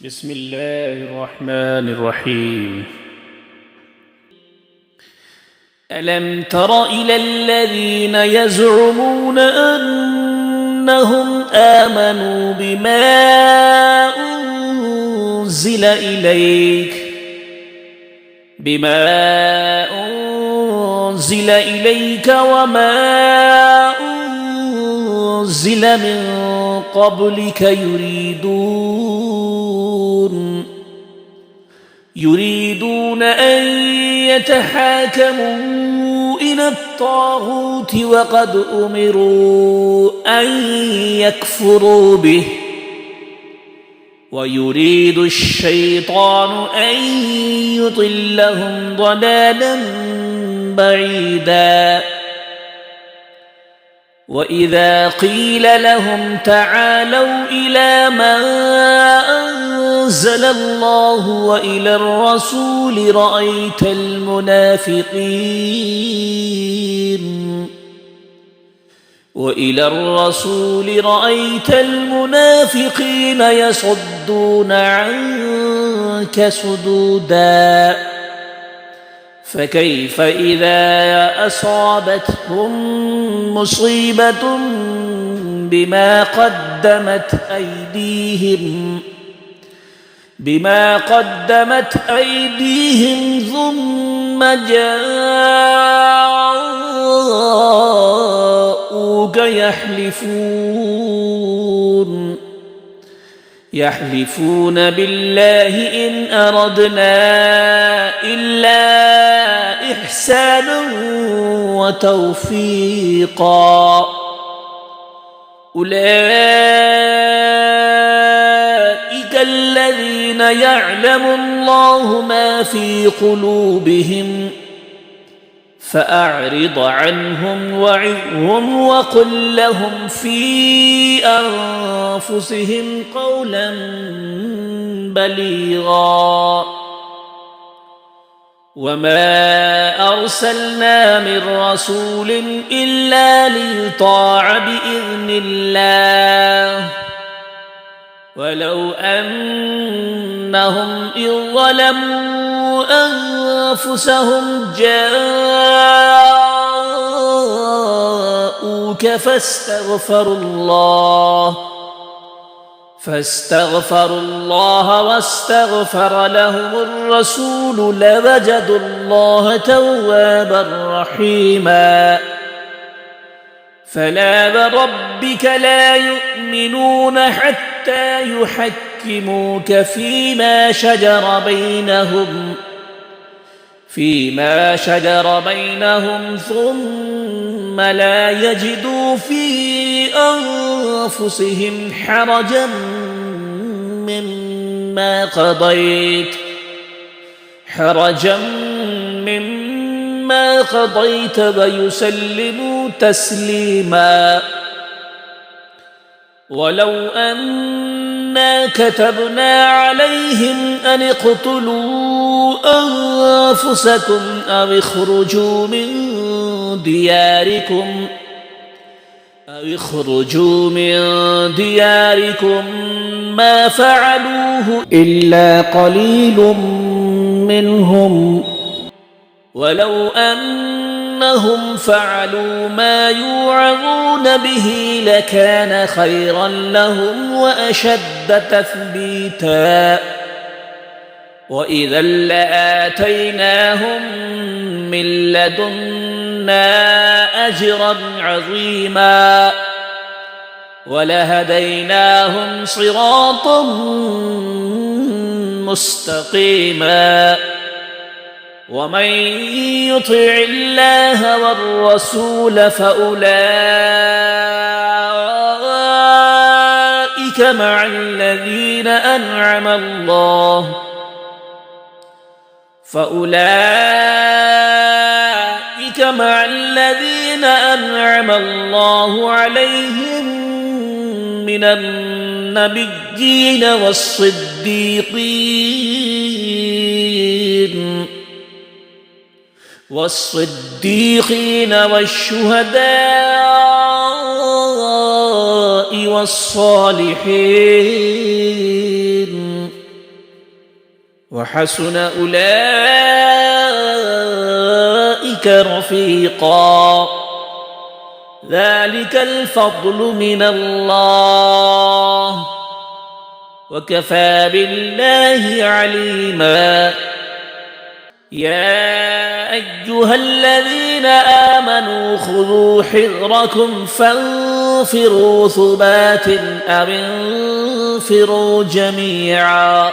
بسم الله الرحمن الرحيم. ألم تر إلى الذين يزعمون أنهم آمنوا بما أنزل إليك وما أنزل من قبلك يريدون أن يتحاكموا إلى الطاغوت وقد أمروا أن يكفروا به ويريد الشيطان أن يضلهم ضلالا بعيدا. وإذا قيل لهم تعالوا إلى ما أنزل الله وإلى الرسول رأيت المنافقين يصدون عنك صدودا. فكيف إذا أصابتهم مصيبة بما قدمت أيديهم ثم جاءوك يحلفون بالله إن أردنا إلا إحسانا وتوفيقا. أولئك الذين يعلم الله ما في قلوبهم فأعرض عنهم وعظهم وقل لهم في أنفسهم قولا بليغا. وما أرسلنا من رسول إلا ليطاع بإذن الله ولو أنهم إذ ظلموا أنفسهم جاءوك فاستغفروا الله واستغفر لهم الرسول لوجدوا الله توابا رحيما. فلا وربك لا يؤمنون حتى يحكموك فيما شجر بينهم ثم لا يجدوا في أنفسهم حرجا مما قضيت ويسلموا تسليما. ولو أنا كتبنا عليهم أن اقتلوا أنفسكم أو اخرجوا من دياركم ما فعلوه إلا قليل منهم ولو أنهم فعلوا ما يوعظون به لكان خيرا لهم وأشد تثبيتا. وإذا لآتيناهم من لدنا أجرا عظيما ولهديناهم صراطا مستقيما. ومن يطع الله والرسول فأولئك مع الذين أنعم الله عليهم من النبيين والصديقين والشهداء والصالحين وحسن أولئك رفيقا ذلك الفضل من الله وكفى بالله عليما يا أيها الذين آمنوا خذوا حذركم فانفروا ثبات أو انفروا جميعا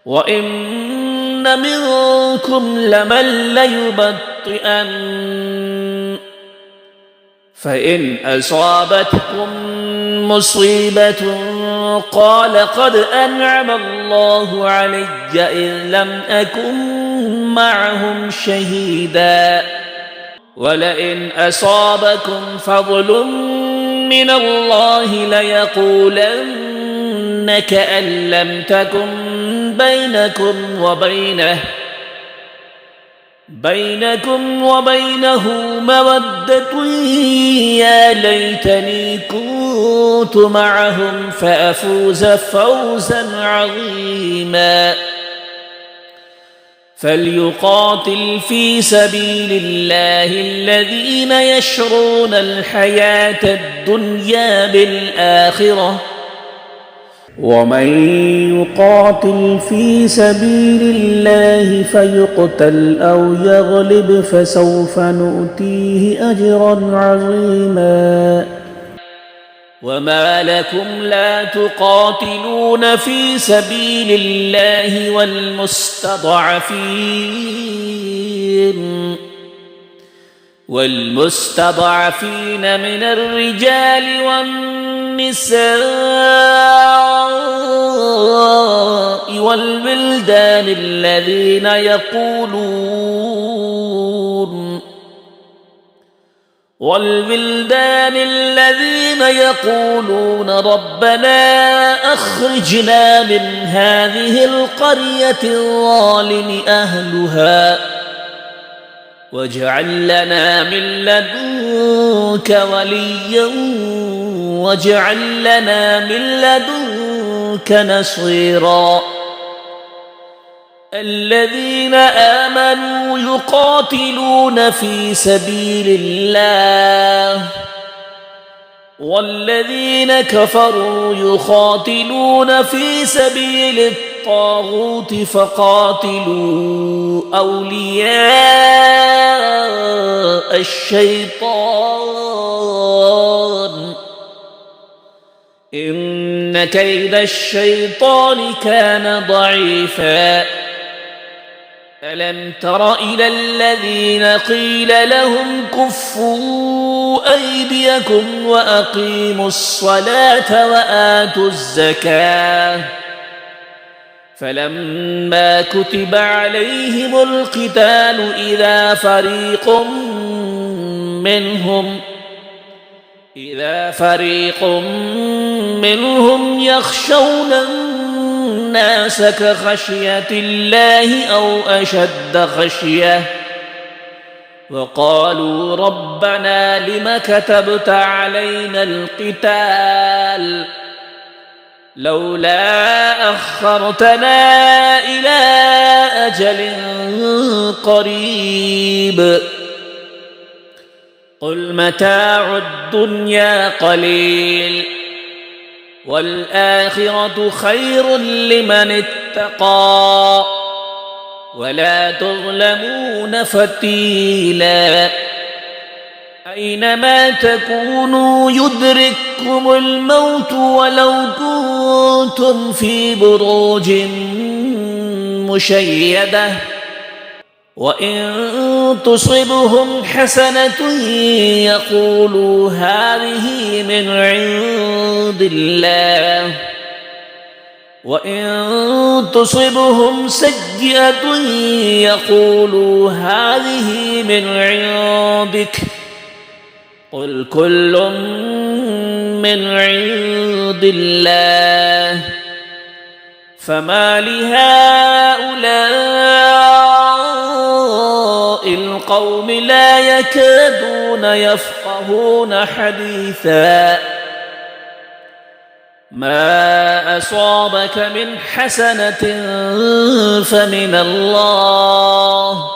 وإن منكم لمن ليبطئن فإن أصابتكم مصيبة قال قد أنعم الله علي إذ لم أكن معهم شهيدا ولئن أصابكم فضل من الله ليقولن كأن لم تكن بينكم وبينه مودة يا ليتني كنت معهم فأفوز فوزا عظيما فليقاتل في سبيل الله الذين يشرون الحياة الدنيا بالآخرة ومن يقاتل في سبيل الله فيقتل أو يغلب فسوف نؤتيه أجرا عظيما وما لكم لا تقاتلون في سبيل الله والمستضعفين من الرجال والنساء والولدان الذين يقولون ربنا أخرجنا من هذه القرية الظالم أهلها واجعل لنا من لدنك وليا واجعل لنا من لدنك نصيرا الذين آمنوا يقاتلون في سبيل الله والذين كفروا يقاتلون في سبيل الطاغوت فقاتلوا أولياء الشيطان إن كيد الشيطان كان ضعيفا ألم تر إلى الذين قيل لهم كفوا أيديكم وأقيموا الصلاة وآتوا الزكاة فلما كتب عليهم القتال إذا فريق منهم يخشون الناس كخشية الله أو أشد خشية وقالوا ربنا لم كتبت علينا القتال لولا أخرتنا إلى أجل قريب قل متاع الدنيا قليل والآخرة خير لمن اتقى ولا تظلمون فتيلا أينما تكونوا يدرككم الموت ولو كنتم في بروج مشيدة وإن تصبهم حسنة يقولوا هذه من عند الله وإن تصبهم سيئة يقولوا هذه من عندك قل كل من عند الله فما لهؤلاء القوم لا يكادون يفقهون حديثا ما أصابك من حسنة فمن الله،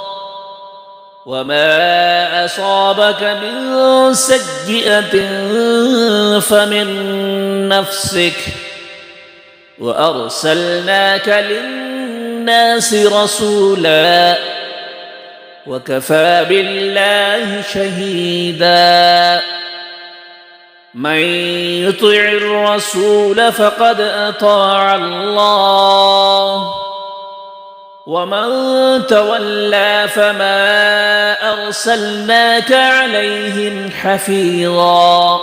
وما أصابك من سيئة فمن نفسك، وأرسلناك للناس رسولا وكفى بالله شهيدا. من يطع الرسول فقد أطاع الله، ومن تولى فما أرسلناك عليهم حفيظا.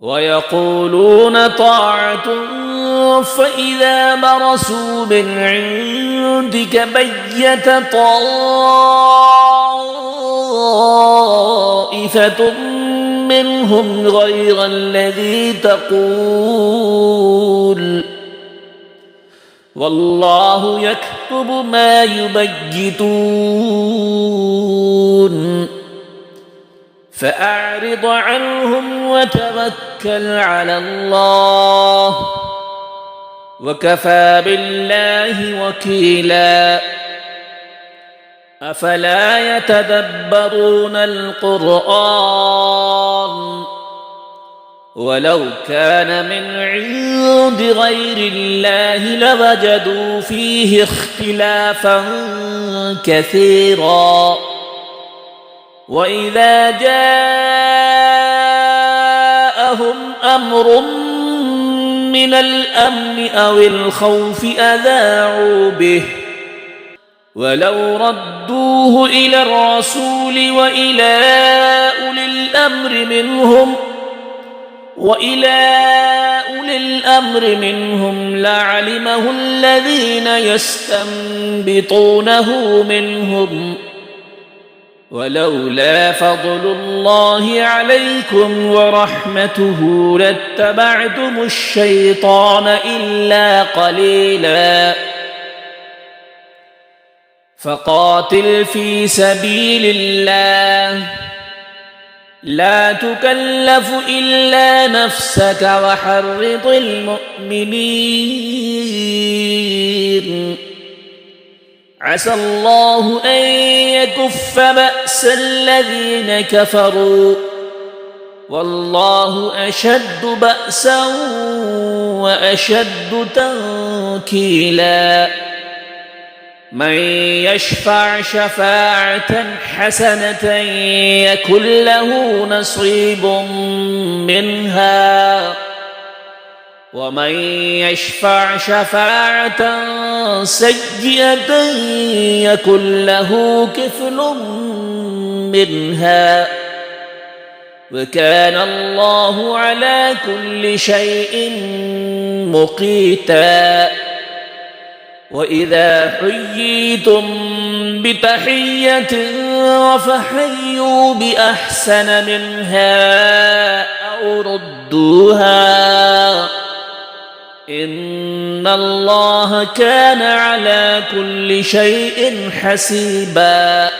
ويقولون طاعة فإذا برزوا من عندك بيت طائفة منهم غير الذي تقول، والله يكتب ما يبيتون. فأعرض عنهم وتوكل على الله، وكفى بالله وكيلا. أفلا يتدبرون القرآن ولو كان من عند غير الله لوجدوا فيه اختلافا كثيرا. وإذا جاءهم أمر من الأمن أو الخوف أذاعوا به، ولو ردوه إلى الرسول وإلى أولي الأمر منهم لعلمه الذين يستنبطونه منهم، ولولا فضل الله عليكم ورحمته لاتبعتم الشيطان إلا قليلا. فقاتل في سبيل الله لا تكلف إلا نفسك وحرض المؤمنين. عسى الله أن يكف بأس الذين كفروا، والله أشد بأسا وأشد تنكيلا. من يشفع شفاعة حسنة يكن له نصيب منها، ومن يشفع شفاعة سيئة يكن له كفل منها، وكان الله على كل شيء مقيتا. وإذا حييتم بتحية فحيوا بأحسن منها أو ردوها، إن الله كان على كل شيء حسيبا.